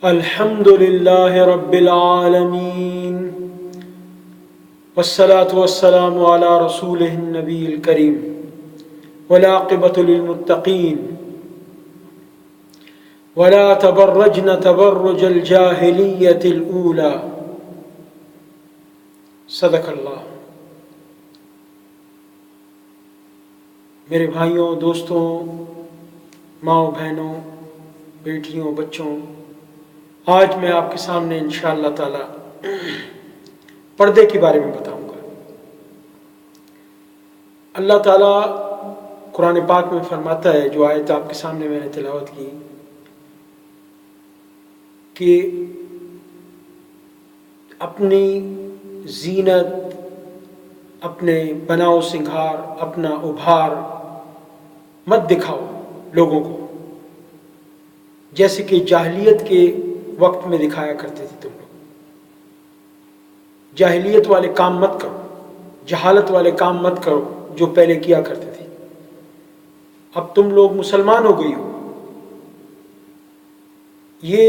الحمد لله رب العالمين والصلاة والسلام على رسوله النبي الكريم والعاقبة للمتقين ولا تبرجن تبرج الجاهلية الأولى صدق اللہ۔ میرے بھائیوں، دوستوں، ماؤں بہنوں، بیٹیوں، بچوں، آج میں آپ کے سامنے انشاءاللہ تعالی پردے کے بارے میں بتاؤں گا۔ اللہ تعالیٰ قرآن پاک میں فرماتا ہے، جو آیت آپ کے سامنے میں نے تلاوت کی، کہ اپنی زینت، اپنے بناؤ سنگھار، اپنا ابھار مت دکھاؤ لوگوں کو، جیسے کہ جاہلیت کے وقت میں دکھایا کرتے تھے تم لوگ۔ جاہلیت والے کام مت کرو، جہالت والے کام مت کرو جو پہلے کیا کرتے تھے۔ اب تم لوگ مسلمان ہو گئی ہو۔ یہ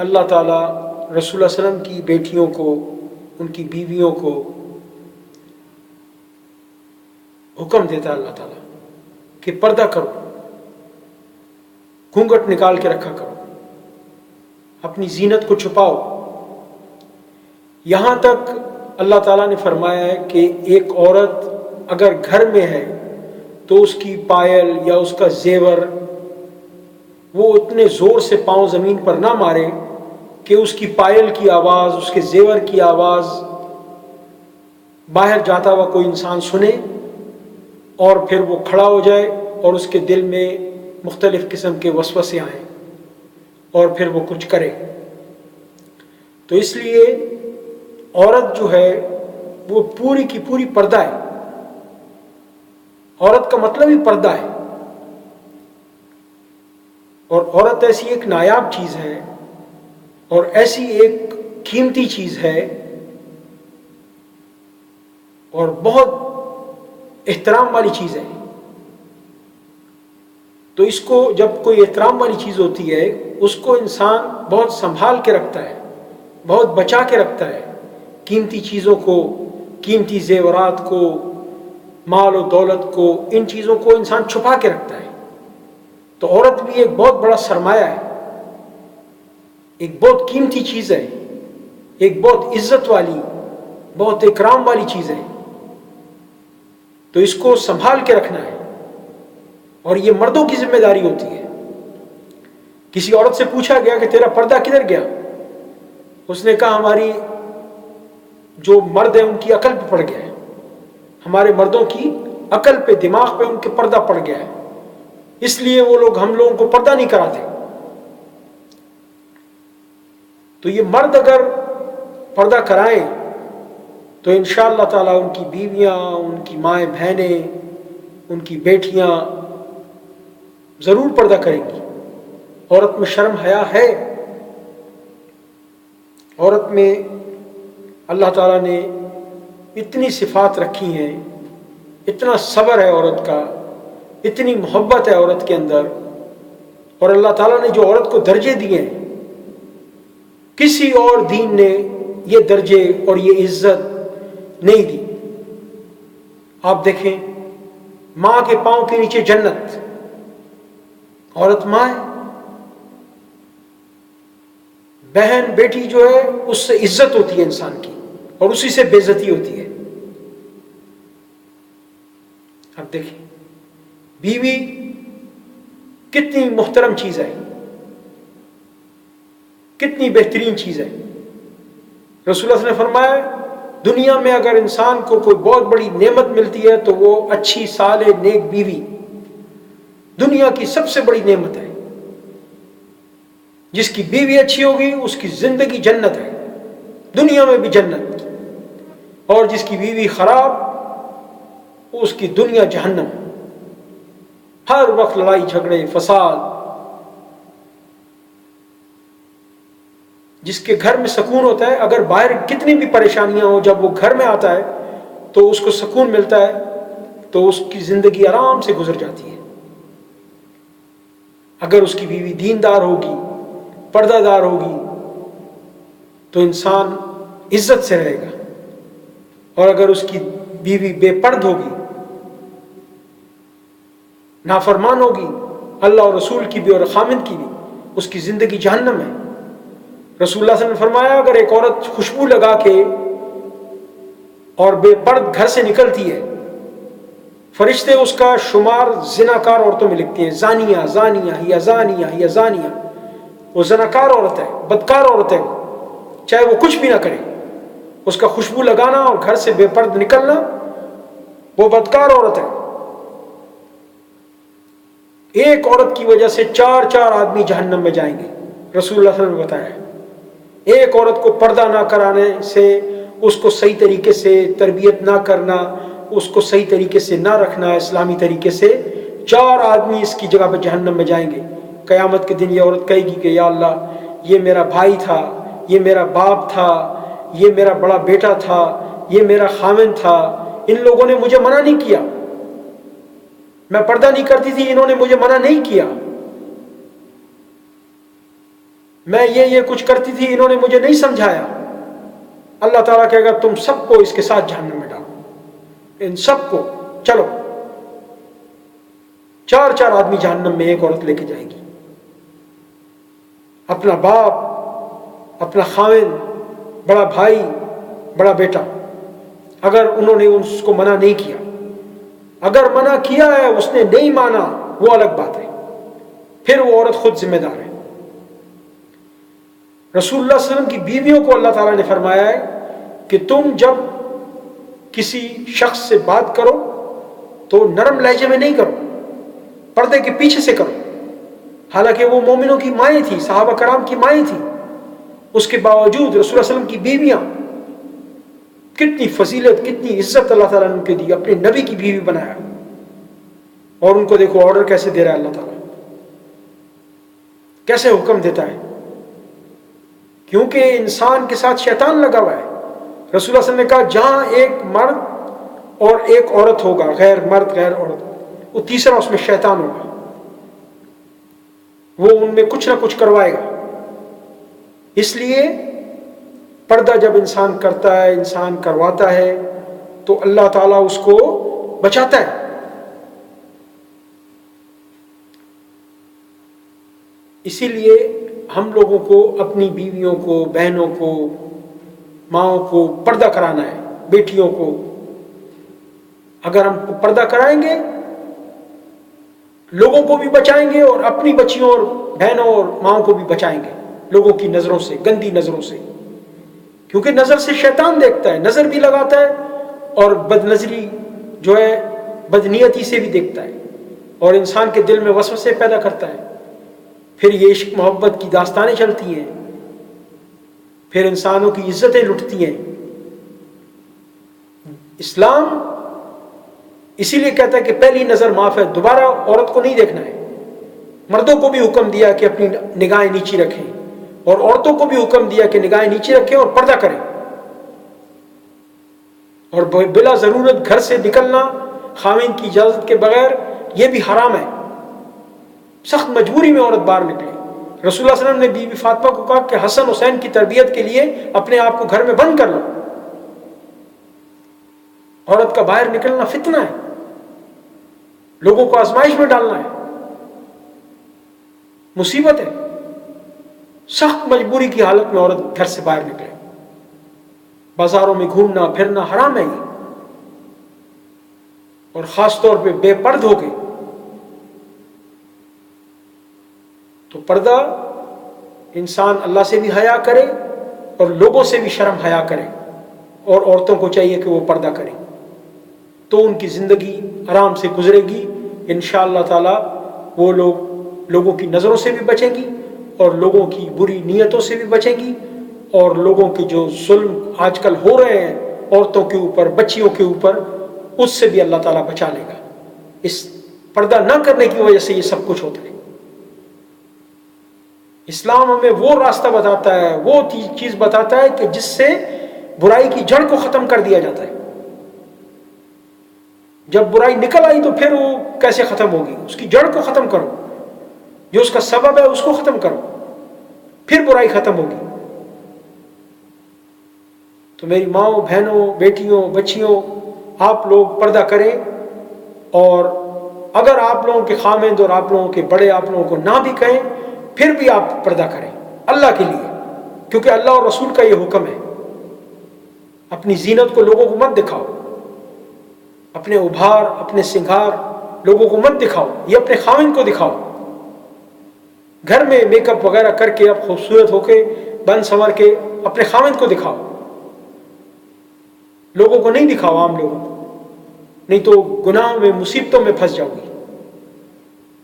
اللہ تعالیٰ رسول اللہ صلی اللہ علیہ وسلم کی بیٹیوں کو، ان کی بیویوں کو حکم دیتا ہے اللہ تعالیٰ کہ پردہ کرو، گھونگھٹ نکال کے رکھا کرو، اپنی زینت کو چھپاؤ۔ یہاں تک اللہ تعالیٰ نے فرمایا ہے کہ ایک عورت اگر گھر میں ہے تو اس کی پائل یا اس کا زیور وہ اتنے زور سے پاؤں زمین پر نہ مارے کہ اس کی پائل کی آواز، اس کے زیور کی آواز باہر جاتا ہوا کوئی انسان سنے اور پھر وہ کھڑا ہو جائے اور اس کے دل میں مختلف قسم کے وسوسے آئیں اور پھر وہ کچھ کرے۔ تو اس لیے عورت جو ہے وہ پوری کی پوری پردہ ہے۔ عورت کا مطلب ہی پردہ ہے، اور عورت ایسی ایک نایاب چیز ہے اور ایسی ایک قیمتی چیز ہے اور بہت احترام والی چیز ہے۔ تو اس کو جب کوئی احترام والی چیز ہوتی ہے، اس کو انسان بہت سنبھال کے رکھتا ہے، بہت بچا کے رکھتا ہے۔ قیمتی چیزوں کو، قیمتی زیورات کو، مال و دولت کو، ان چیزوں کو انسان چھپا کے رکھتا ہے۔ تو عورت بھی ایک بہت بڑا سرمایہ ہے، ایک بہت قیمتی چیز ہے، ایک بہت عزت والی، بہت اکرام والی چیز ہے۔ تو اس کو سنبھال کے رکھنا ہے، اور یہ مردوں کی ذمہ داری ہوتی ہے۔ کسی عورت سے پوچھا گیا کہ تیرا پردہ کدھر گیا؟ اس نے کہا ہماری جو مرد ہیں ان کی عقل پہ پڑ گیا ہے، ہمارے مردوں کی عقل پہ، دماغ پہ ان کے پردہ پڑ گیا ہے، اس لیے وہ لوگ ہم لوگوں کو پردہ نہیں کراتے۔ تو یہ مرد اگر پردہ کرائیں تو انشاءاللہ تعالیٰ ان کی بیویاں، ان کی مائیں بہنیں، ان کی بیٹیاں ضرور پردہ کریں گی۔ عورت میں شرم حیا ہے، عورت میں اللہ تعالیٰ نے اتنی صفات رکھی ہیں، اتنا صبر ہے عورت کا، اتنی محبت ہے عورت کے اندر، اور اللہ تعالیٰ نے جو عورت کو درجے دیے ہیں، کسی اور دین نے یہ درجے اور یہ عزت نہیں دی۔ آپ دیکھیں، ماں کے پاؤں کے نیچے جنت، عورت ماں ہے، بہن بیٹی جو ہے اس سے عزت ہوتی ہے انسان کی، اور اسی سے بے عزتی ہوتی ہے۔ اب دیکھیں، بیوی کتنی محترم چیز ہے، کتنی بہترین چیز ہے۔ رسول اللہ نے فرمایا، دنیا میں اگر انسان کو کوئی بہت بڑی نعمت ملتی ہے تو وہ اچھی صالح نیک بیوی دنیا کی سب سے بڑی نعمت ہے۔ جس کی بیوی اچھی ہوگی اس کی زندگی جنت ہے، دنیا میں بھی جنت، اور جس کی بیوی خراب اس کی دنیا جہنم، ہر وقت لڑائی جھگڑے فساد۔ جس کے گھر میں سکون ہوتا ہے، اگر باہر کتنی بھی پریشانیاں ہوں، جب وہ گھر میں آتا ہے تو اس کو سکون ملتا ہے، تو اس کی زندگی آرام سے گزر جاتی ہے۔ اگر اس کی بیوی دیندار ہوگی، پردہ دار ہوگی، تو انسان عزت سے رہے گا، اور اگر اس کی بیوی بے پرد ہوگی، نافرمان ہوگی، اللہ اور رسول کی بھی اور خامند کی بھی، اس کی زندگی جہنم ہے۔ رسول اللہ صلی اللہ علیہ وسلم نے فرمایا اگر ایک عورت خوشبو لگا کے اور بے پرد گھر سے نکلتی ہے، فرشتے اس کا شمار زناکار عورتوں میں لکھتے ہیں، زانیہ زانیہ یا زانیہ یا زانیہ، وہ زناکار عورت ہے، بدکار عورت ہے، چاہے وہ کچھ بھی نہ کرے، اس کا خوشبو لگانا اور گھر سے بے پرد نکلنا، وہ بدکار عورت ہے۔ ایک عورت کی وجہ سے 4 آدمی جہنم میں جائیں گے، رسول اللہ صلی اللہ علیہ وسلم نے بتایا ہے۔ ایک عورت کو پردہ نہ کرانے سے، اس کو صحیح طریقے سے تربیت نہ کرنا، اس کو صحیح طریقے سے نہ رکھنا اسلامی طریقے سے، 4 آدمی اس کی جگہ پہ جہنم میں جائیں گے۔ قیامت کے دن یہ عورت کہے گی کہ یا اللہ، یہ میرا بھائی تھا، یہ میرا باپ تھا، یہ میرا بڑا بیٹا تھا، یہ میرا خامند تھا، ان لوگوں نے مجھے منع نہیں کیا، میں پردہ نہیں کرتی تھی، انہوں نے مجھے منع نہیں کیا، میں یہ کچھ کرتی تھی، انہوں نے مجھے نہیں سمجھایا۔ اللہ تعالیٰ کہے گا تم سب کو اس کے ساتھ جہنم میں ڈالو، ان سب کو چلو۔ 4 آدمی جہنم میں ایک عورت لے کے جائے گی، اپنا باپ، اپنا خاوند، بڑا بھائی، بڑا بیٹا، اگر انہوں نے اس کو منع نہیں کیا۔ اگر منع کیا ہے، اس نے نہیں مانا، وہ الگ بات ہے، پھر وہ عورت خود ذمہ دار ہے۔ رسول اللہ صلی اللہ علیہ وسلم کی بیویوں کو اللہ تعالیٰ نے فرمایا ہے کہ تم جب کسی شخص سے بات کرو تو نرم لہجے میں نہیں کرو، پردے کے پیچھے سے کرو۔ حالانکہ وہ مومنوں کی مائیں تھی، صحابہ کرام کی مائیں تھی، اس کے باوجود رسول اللہ صلی اللہ علیہ وسلم کی بیویاں، کتنی فضیلت، کتنی عزت اللہ تعالیٰ نے ان کے دی، اپنے نبی کی بیوی بنایا، اور ان کو دیکھو آرڈر کیسے دے رہا ہے اللہ تعالیٰ، کیسے حکم دیتا ہے، کیونکہ انسان کے ساتھ شیطان لگا ہوا ہے۔ رسول اللہ صلی اللہ علیہ وسلم نے کہا جہاں ایک مرد اور ایک عورت ہوگا، غیر مرد غیر عورت، وہ تیسرا اس میں شیطان ہوگا، وہ ان میں کچھ نہ کچھ کروائے گا۔ اس لیے پردہ جب انسان کرتا ہے، انسان کرواتا ہے، تو اللہ تعالیٰ اس کو بچاتا ہے۔ اسی لیے ہم لوگوں کو اپنی بیویوں کو، بہنوں کو، ماؤں کو پردہ کرانا ہے، بیٹیوں کو۔ اگر ہم پردہ کرائیں گے، لوگوں کو بھی بچائیں گے، اور اپنی بچیوں اور بہنوں اور ماؤں کو بھی بچائیں گے لوگوں کی نظروں سے، گندی نظروں سے، کیونکہ نظر سے شیطان دیکھتا ہے، نظر بھی لگاتا ہے، اور بد نظری جو ہے بدنیتی سے بھی دیکھتا ہے، اور انسان کے دل میں وسوسے پیدا کرتا ہے۔ پھر یہ عشق محبت کی داستانیں چلتی ہیں، پھر انسانوں کی عزتیں لٹتی ہیں۔ اسلام اسی لیے کہتا ہے کہ پہلی نظر معاف ہے، دوبارہ عورت کو نہیں دیکھنا ہے۔ مردوں کو بھی حکم دیا کہ اپنی نگاہیں نیچی رکھیں، اور عورتوں کو بھی حکم دیا کہ نگاہیں نیچی رکھیں اور پردہ کریں، اور بلا ضرورت گھر سے نکلنا خاوند کی اجازت کے بغیر یہ بھی حرام ہے۔ سخت مجبوری میں عورت باہر نکلے۔ رسول اللہ صلی اللہ علیہ وسلم نے بی بی فاطمہ کو کہا کہ حسن حسین کی تربیت کے لیے اپنے آپ کو گھر میں بند کر لو۔ عورت کا باہر نکلنا فتنہ ہے، لوگوں کو آزمائش میں ڈالنا ہے، مصیبت ہے۔ سخت مجبوری کی حالت میں عورت گھر سے باہر نکلے، بازاروں میں گھومنا پھرنا حرام ہے یہ، اور خاص طور پہ بے پرد ہو کے۔ تو پردہ انسان اللہ سے بھی حیا کرے اور لوگوں سے بھی شرم حیا کرے، اور عورتوں کو چاہیے کہ وہ پردہ کریں، تو ان کی زندگی آرام سے گزرے گی انشاءاللہ تعالی۔ وہ لوگوں کی نظروں سے بھی بچیں گی، اور لوگوں کی بری نیتوں سے بھی بچیں گی، اور لوگوں کے جو ظلم آج کل ہو رہے ہیں عورتوں کے اوپر، بچیوں کے اوپر، اس سے بھی اللہ تعالیٰ بچا لے گا۔ اس پردہ نہ کرنے کی وجہ سے یہ سب کچھ ہوتا ہے۔ اسلام ہمیں وہ راستہ بتاتا ہے، وہ چیز بتاتا ہے کہ جس سے برائی کی جڑ کو ختم کر دیا جاتا ہے۔ جب برائی نکل آئی تو پھر وہ کیسے ختم ہوگی؟ اس کی جڑ کو ختم کرو، جو اس کا سبب ہے اس کو ختم کرو، پھر برائی ختم ہوگی۔ تو میری ماؤں، بہنوں، بیٹیوں، بچیوں، آپ لوگ پردہ کریں، اور اگر آپ لوگوں کے خامند اور آپ لوگوں کے بڑے آپ لوگوں کو نہ بھی کہیں پھر بھی آپ پردہ کریں اللہ کے لیے، کیونکہ اللہ اور رسول کا یہ حکم ہے۔ اپنی زینت کو لوگوں کو مت دکھاؤ، اپنے ابھار، اپنے سنگھار لوگوں کو مت دکھاؤ، یہ اپنے خامند کو دکھاؤ۔ گھر میں میک اپ وغیرہ کر کے اب خوبصورت ہو کے بن سنور کے اپنے خامند کو دکھاؤ، لوگوں کو نہیں دکھاؤ، عام لوگوں کو، نہیں تو گناہوں میں، مصیبتوں میں پھنس جاؤ گی۔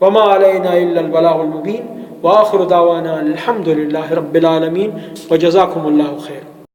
وما علینا الا البلاغ المبین، وآخر دعوانا الحمد للہ رب العالمین، وجزاکم اللہ خیر۔